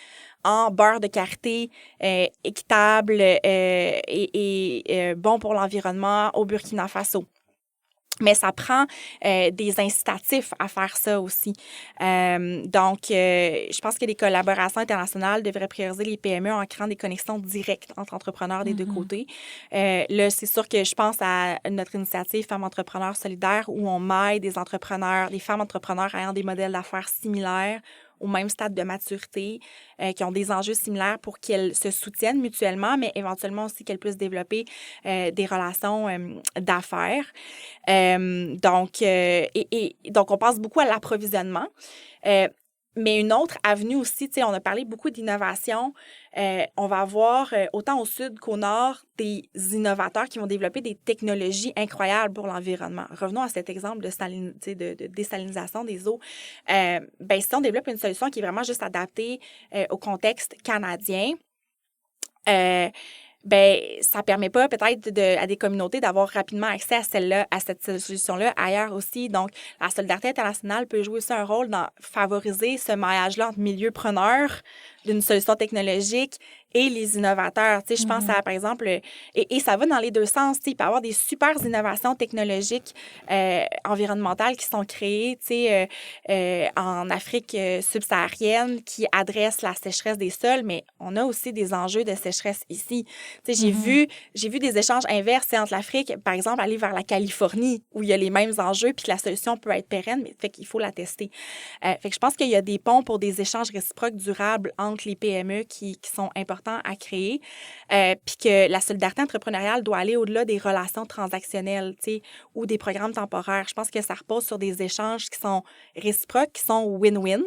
en beurre de karité équitable et bon pour l'environnement au Burkina Faso. Mais ça prend des incitatifs à faire ça aussi. Donc, je pense que les collaborations internationales devraient prioriser les PME en créant des connexions directes entre entrepreneurs des deux côtés. Là, c'est sûr que je pense à notre initiative Femmes entrepreneurs solidaires où on maille des femmes entrepreneurs ayant des modèles d'affaires similaires au même stade de maturité, qui ont des enjeux similaires pour qu'elles se soutiennent mutuellement, mais éventuellement aussi qu'elles puissent développer des relations d'affaires. Donc, on pense beaucoup à l'approvisionnement. Mais une autre avenue aussi, tu sais, on a parlé beaucoup d'innovation. On va avoir, autant au sud qu'au nord, des innovateurs qui vont développer des technologies incroyables pour l'environnement. Revenons à cet exemple de désalinisation des eaux. Si on développe une solution qui est vraiment juste adaptée au contexte canadien, ça permet pas peut-être à des communautés d'avoir rapidement accès à cette solution-là ailleurs aussi. Donc, la solidarité internationale peut jouer aussi un rôle dans favoriser ce maillage-là entre milieux preneurs d'une solution technologique et les innovateurs. Tu sais, je pense à, par exemple, et ça va dans les deux sens. Tu sais, il peut y avoir des super innovations technologiques environnementales qui sont créées, tu sais, en Afrique subsaharienne qui adressent la sécheresse des sols, mais on a aussi des enjeux de sécheresse ici. Tu sais, j'ai vu des échanges inverses entre l'Afrique, par exemple, aller vers la Californie où il y a les mêmes enjeux puis que la solution peut être pérenne, mais fait qu'il faut la tester. Fait que je pense qu'il y a des ponts pour des échanges réciproques durables entre les PME qui sont importants à créer, puis que la solidarité entrepreneuriale doit aller au-delà des relations transactionnelles, tu sais, ou des programmes temporaires. Je pense que ça repose sur des échanges qui sont réciproques, qui sont win-win.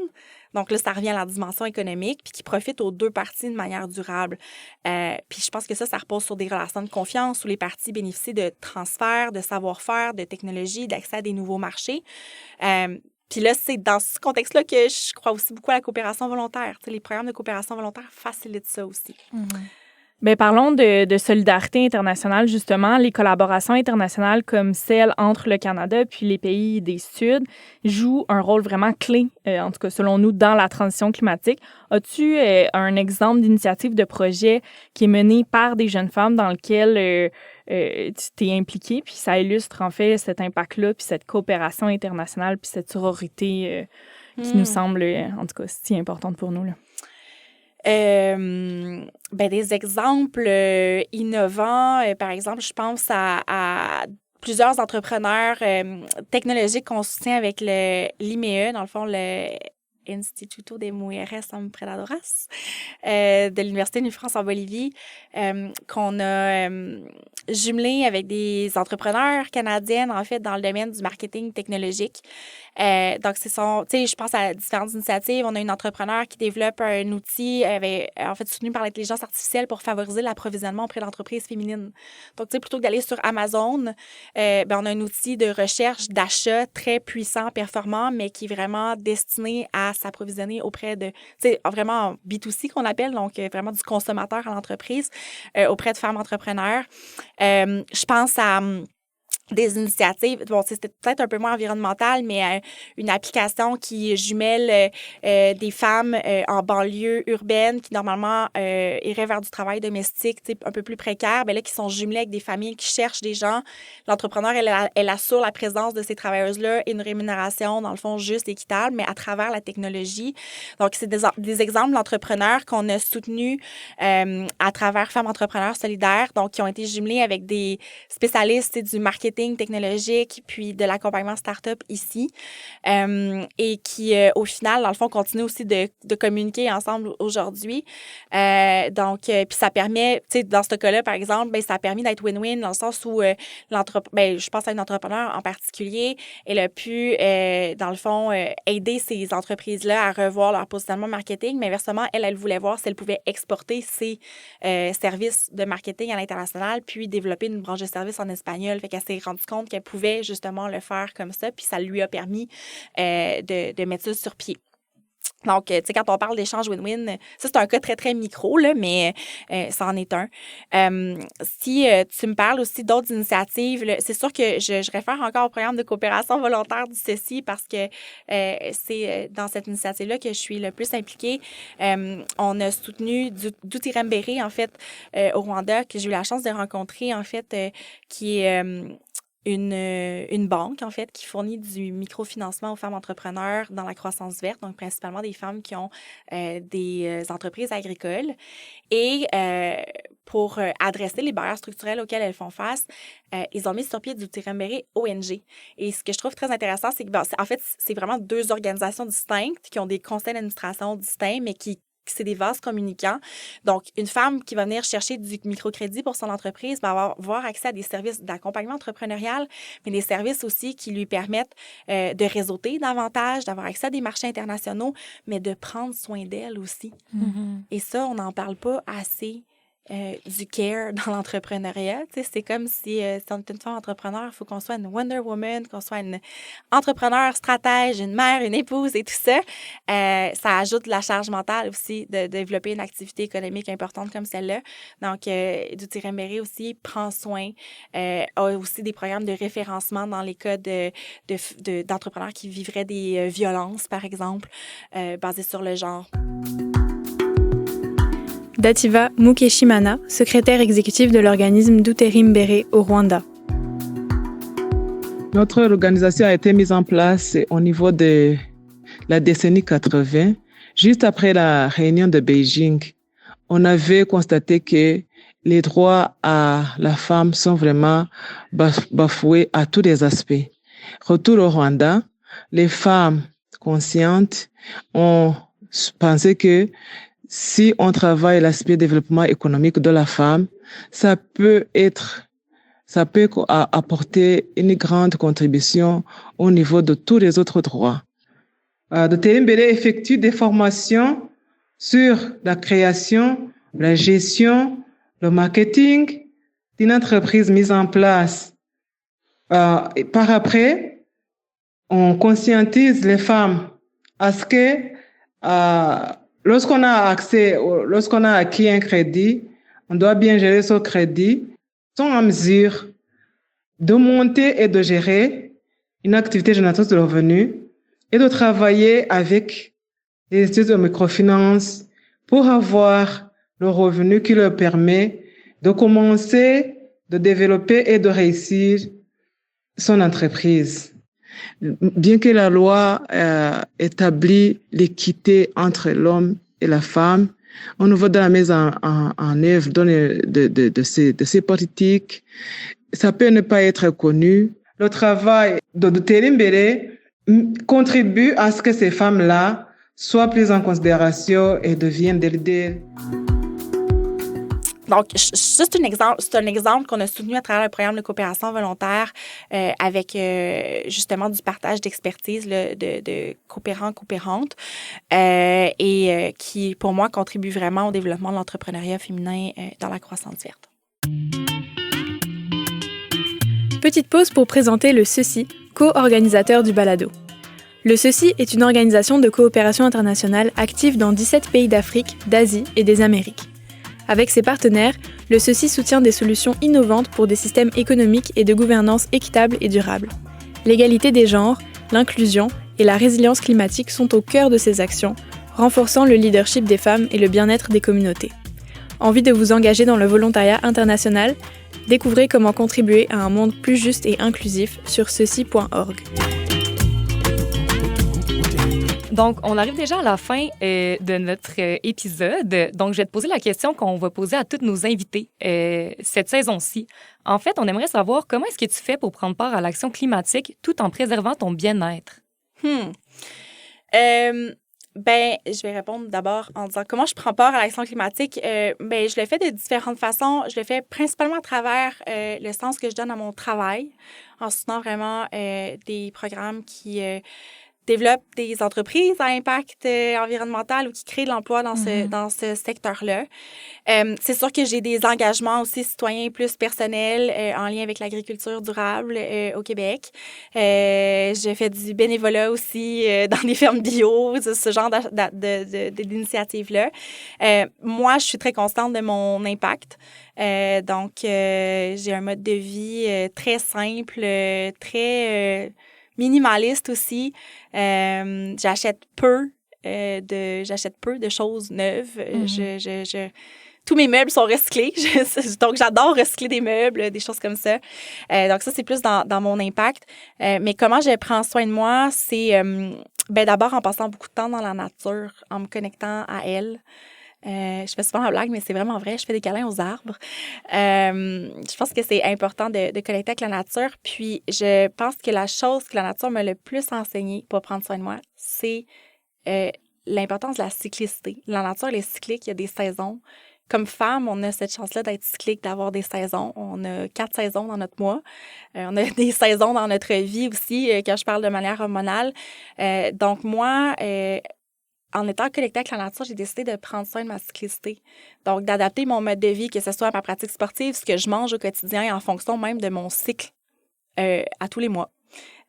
Donc là, ça revient à la dimension économique, puis qui profite aux deux parties de manière durable. Puis je pense que ça repose sur des relations de confiance où les parties bénéficient de transferts, de savoir-faire, de technologie, d'accès à des nouveaux marchés. Puis là, c'est dans ce contexte-là que je crois aussi beaucoup à la coopération volontaire. Tu sais, les programmes de coopération volontaire facilitent ça aussi. Bien, parlons de solidarité internationale, justement. Les collaborations internationales comme celle entre le Canada puis les pays des Suds jouent un rôle vraiment clé, en tout cas selon nous, dans la transition climatique. As-tu un exemple d'initiative de projet qui est mené par des jeunes femmes dans lequel tu t'es impliquée, puis ça illustre en fait cet impact-là, puis cette coopération internationale, puis cette sororité qui nous semble, en tout cas, si importante pour nous, là? Des exemples innovants, par exemple, je pense à plusieurs entrepreneurs technologiques qu'on soutient avec l'IME, dans le fond, le Instituto de Mujeres Emprendedoras de l'Université de France en Bolivie, qu'on a jumelé avec des entrepreneurs canadiennes, en fait, dans le domaine du marketing technologique. Donc, tu sais, je pense à différentes initiatives. On a une entrepreneur qui développe un outil, en fait, soutenu par l'intelligence artificielle pour favoriser l'approvisionnement auprès d'entreprises féminines. Donc, tu sais, plutôt que d'aller sur Amazon, on a un outil de recherche, d'achat très puissant, performant, mais qui est vraiment destiné à s'approvisionner auprès de, tu sais, vraiment B2C qu'on appelle, donc vraiment du consommateur à l'entreprise, auprès de femmes entrepreneurs. Je pense à des initiatives, bon, c'était peut-être un peu moins environnemental, mais une application qui jumelle des femmes en banlieue urbaine qui, normalement, iraient vers du travail domestique, tu sais, un peu plus précaire, là, qui sont jumelées avec des familles qui cherchent des gens. L'entrepreneur, elle assure la présence de ces travailleuses-là et une rémunération, dans le fond, juste, équitable, mais à travers la technologie. Donc, c'est des exemples d'entrepreneurs qu'on a soutenus à travers Femmes entrepreneurs solidaires, donc qui ont été jumelés avec des spécialistes du marketing technologique, puis de l'accompagnement start-up ici, et qui, au final, dans le fond, continuent aussi de communiquer ensemble aujourd'hui. Donc, puis ça permet, tu sais, dans ce cas-là, par exemple, ça a permis d'être win-win dans le sens où je pense à une entrepreneur en particulier, elle a pu, dans le fond, aider ces entreprises-là à revoir leur positionnement marketing, mais inversement, elle voulait voir si elle pouvait exporter ses services de marketing à l'international, puis développer une branche de services en espagnol. Fait qu'elle s'est rendue compte qu'elle pouvait justement le faire comme ça, puis ça lui a permis de mettre ça sur pied. Donc, tu sais, quand on parle d'échange win-win, ça, c'est un cas très, très micro, là, mais ça en est un. Si tu me parles aussi d'autres initiatives, là, c'est sûr que je réfère encore au programme de coopération volontaire du CECI parce que c'est dans cette initiative-là que je suis le plus impliquée. On a soutenu Dutirembere, en fait, au Rwanda, que j'ai eu la chance de rencontrer, en fait, qui est une banque, en fait, qui fournit du microfinancement aux femmes entrepreneurs dans la croissance verte, donc principalement des femmes qui ont des entreprises agricoles. Et pour adresser les barrières structurelles auxquelles elles font face, ils ont mis sur pied du Dutirembere ONG. Et ce que je trouve très intéressant, c'est que, en fait, c'est vraiment deux organisations distinctes qui ont des conseils d'administration distincts, mais qui c'est des vases communicants. Donc, une femme qui va venir chercher du microcrédit pour son entreprise va avoir accès à des services d'accompagnement entrepreneurial, mais des services aussi qui lui permettent de réseauter davantage, d'avoir accès à des marchés internationaux, mais de prendre soin d'elle aussi. Mm-hmm. Et ça, on n'en parle pas assez. Du care dans l'entrepreneuriat. Tu sais, c'est comme si on est une femme entrepreneur, il faut qu'on soit une Wonder Woman, qu'on soit une entrepreneur, stratège, une mère, une épouse et tout ça. Ça ajoute de la charge mentale aussi de développer une activité économique importante comme celle-là. Donc, Dutirembere aussi prend soin, a aussi des programmes de référencement dans les cas d'entrepreneurs qui vivraient des violences, par exemple, basées sur le genre. Dativa Mukeshimana, secrétaire exécutive de l'organisme Dutirembere au Rwanda. Notre organisation a été mise en place au niveau de la décennie 80. Juste après la réunion de Beijing, on avait constaté que les droits à la femme sont vraiment bafoués à tous les aspects. Retour au Rwanda, les femmes conscientes ont pensé que si on travaille l'aspect développement économique de la femme, ça peut apporter une grande contribution au niveau de tous les autres droits. Dr Mbele effectue des formations sur la création, la gestion, le marketing d'une entreprise mise en place. Et par après, on conscientise les femmes à ce que lorsqu'on a acquis un crédit, on doit bien gérer ce crédit, sont en mesure de monter et de gérer une activité génératrice de revenus et de travailler avec les instituts de microfinance pour avoir le revenu qui leur permet de commencer, de développer et de réussir son entreprise. Bien que la loi établit l'équité entre l'homme et la femme, au niveau de la mise en œuvre de ces politiques, ça peut ne pas être connu. Le travail de Dr Mbele contribue à ce que ces femmes-là soient prises en considération et deviennent des leaders. Donc, c'est un exemple qu'on a soutenu à travers le programme de coopération volontaire avec justement du partage d'expertise de coopérants-coopérantes et qui, pour moi, contribue vraiment au développement de l'entrepreneuriat féminin dans la croissance verte. Petite pause pour présenter le CECI, co-organisateur du balado. Le CECI est une organisation de coopération internationale active dans 17 pays d'Afrique, d'Asie et des Amériques. Avec ses partenaires, le CECI soutient des solutions innovantes pour des systèmes économiques et de gouvernance équitables et durables. L'égalité des genres, l'inclusion et la résilience climatique sont au cœur de ces actions, renforçant le leadership des femmes et le bien-être des communautés. Envie de vous engager dans le volontariat international ? Découvrez comment contribuer à un monde plus juste et inclusif sur ceci.org. Donc, on arrive déjà à la fin de notre épisode. Donc, je vais te poser la question qu'on va poser à toutes nos invités cette saison-ci. En fait, on aimerait savoir comment est-ce que tu fais pour prendre part à l'action climatique tout en préservant ton bien-être? Je vais répondre d'abord en disant comment je prends part à l'action climatique. Je le fais de différentes façons. Je le fais principalement à travers le sens que je donne à mon travail, en soutenant vraiment des programmes qui développent des entreprises à impact environnemental ou qui créent de l'emploi dans ce secteur-là. C'est sûr que j'ai des engagements aussi citoyens plus personnels en lien avec l'agriculture durable au Québec. Je fais du bénévolat aussi dans des fermes bio, ce genre d'initiatives-là. Moi, je suis très consciente de mon impact. Donc, j'ai un mode de vie très simple, très minimaliste aussi. J'achète peu de choses neuves. Tous mes meubles sont recyclés. Donc, j'adore recycler des meubles, des choses comme ça. Donc, ça, c'est plus dans mon impact. Mais comment je prends soin de moi, c'est d'abord en passant beaucoup de temps dans la nature, en me connectant à elle. Je fais souvent la blague, mais c'est vraiment vrai. Je fais des câlins aux arbres. Je pense que c'est important de connecter avec la nature. Puis, je pense que la chose que la nature m'a le plus enseigné pour prendre soin de moi, c'est l'importance de la cyclicité. La nature, elle est cyclique. Il y a des saisons. Comme femme, on a cette chance-là d'être cyclique, d'avoir des saisons. On a 4 saisons dans notre mois. On a des saisons dans notre vie aussi, quand je parle de manière hormonale. Donc, moi, en étant connectée avec la nature, j'ai décidé de prendre soin de ma cyclicité. Donc, d'adapter mon mode de vie, que ce soit ma pratique sportive, ce que je mange au quotidien, en fonction même de mon cycle à tous les mois.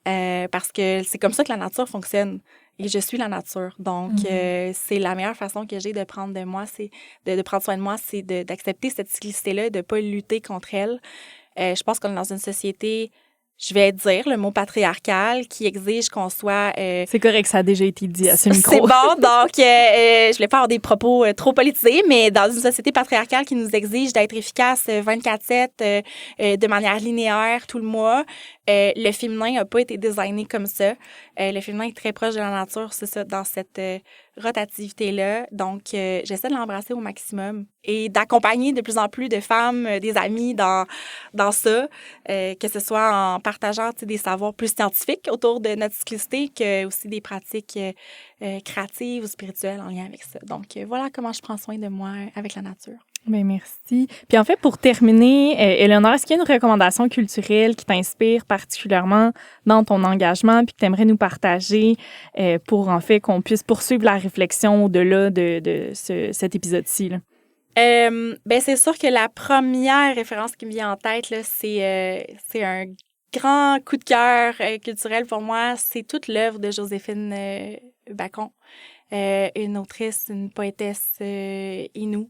Parce que c'est comme ça que la nature fonctionne. Et je suis la nature. Donc, c'est la meilleure façon que j'ai de prendre de moi, c'est de prendre soin de moi, c'est d'accepter cette cyclicité-là, de ne pas lutter contre elle. Je pense qu'on est dans une société, je vais dire le mot patriarcal, qui exige qu'on soit... c'est correct, ça a déjà été dit à ce micro. C'est bon, donc je voulais pas avoir des propos trop politisés, mais dans une société patriarcale qui nous exige d'être efficace 24/7, de manière linéaire tout le mois, le féminin n'a pas été designé comme ça. Le féminin est très proche de la nature, c'est ça, dans cette rotativité-là. Donc, j'essaie de l'embrasser au maximum et d'accompagner de plus en plus de femmes, des amis dans ça, que ce soit en partageant des savoirs plus scientifiques autour de notre cyclicité que aussi des pratiques créatives ou spirituelles en lien avec ça. Donc, voilà comment je prends soin de moi avec la nature. Bien, merci. Puis en fait, pour terminer, Éléonore, est-ce qu'il y a une recommandation culturelle qui t'inspire particulièrement dans ton engagement puis que tu aimerais nous partager pour en fait qu'on puisse poursuivre la réflexion au-delà de cet épisode-ci, là? Ben c'est sûr que la première référence qui me vient en tête, là, c'est un grand coup de cœur culturel pour moi. C'est toute l'œuvre de Joséphine Bacon, une autrice, une poétesse inoue.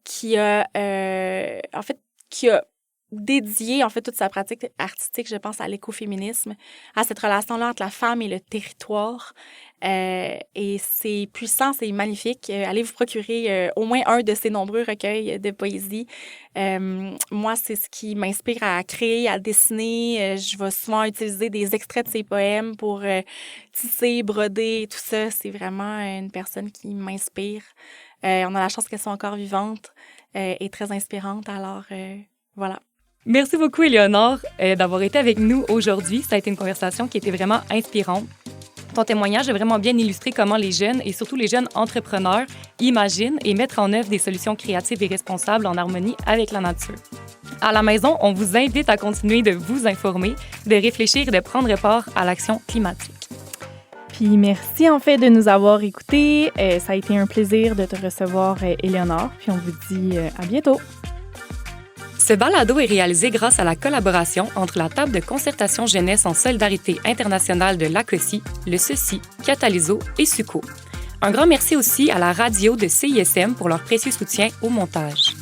Qui a dédié en fait toute sa pratique artistique, je pense, à l'écoféminisme, à cette relation-là entre la femme et le territoire. Et c'est puissant, c'est magnifique. Allez vous procurer au moins un de ses nombreux recueils de poésie. Moi, c'est ce qui m'inspire à créer, à dessiner. Je vais souvent utiliser des extraits de ses poèmes pour tisser, broder, tout ça. C'est vraiment une personne qui m'inspire. On a la chance qu'elle soit encore vivante et très inspirante. Alors, voilà. Merci beaucoup, Éléonore, d'avoir été avec nous aujourd'hui. Ça a été une conversation qui était vraiment inspirante. Ton témoignage a vraiment bien illustré comment les jeunes, et surtout les jeunes entrepreneurs, imaginent et mettent en œuvre des solutions créatives et responsables en harmonie avec la nature. À la maison, on vous invite à continuer de vous informer, de réfléchir et de prendre part à l'action climatique. Puis merci en fait de nous avoir écoutés. Ça a été un plaisir de te recevoir, Éléonore. Puis on vous dit à bientôt. Ce balado est réalisé grâce à la collaboration entre la table de concertation jeunesse en solidarité internationale de l'ACOSI, le CECI, Catalyso et SUCO. Un grand merci aussi à la radio de CISM pour leur précieux soutien au montage.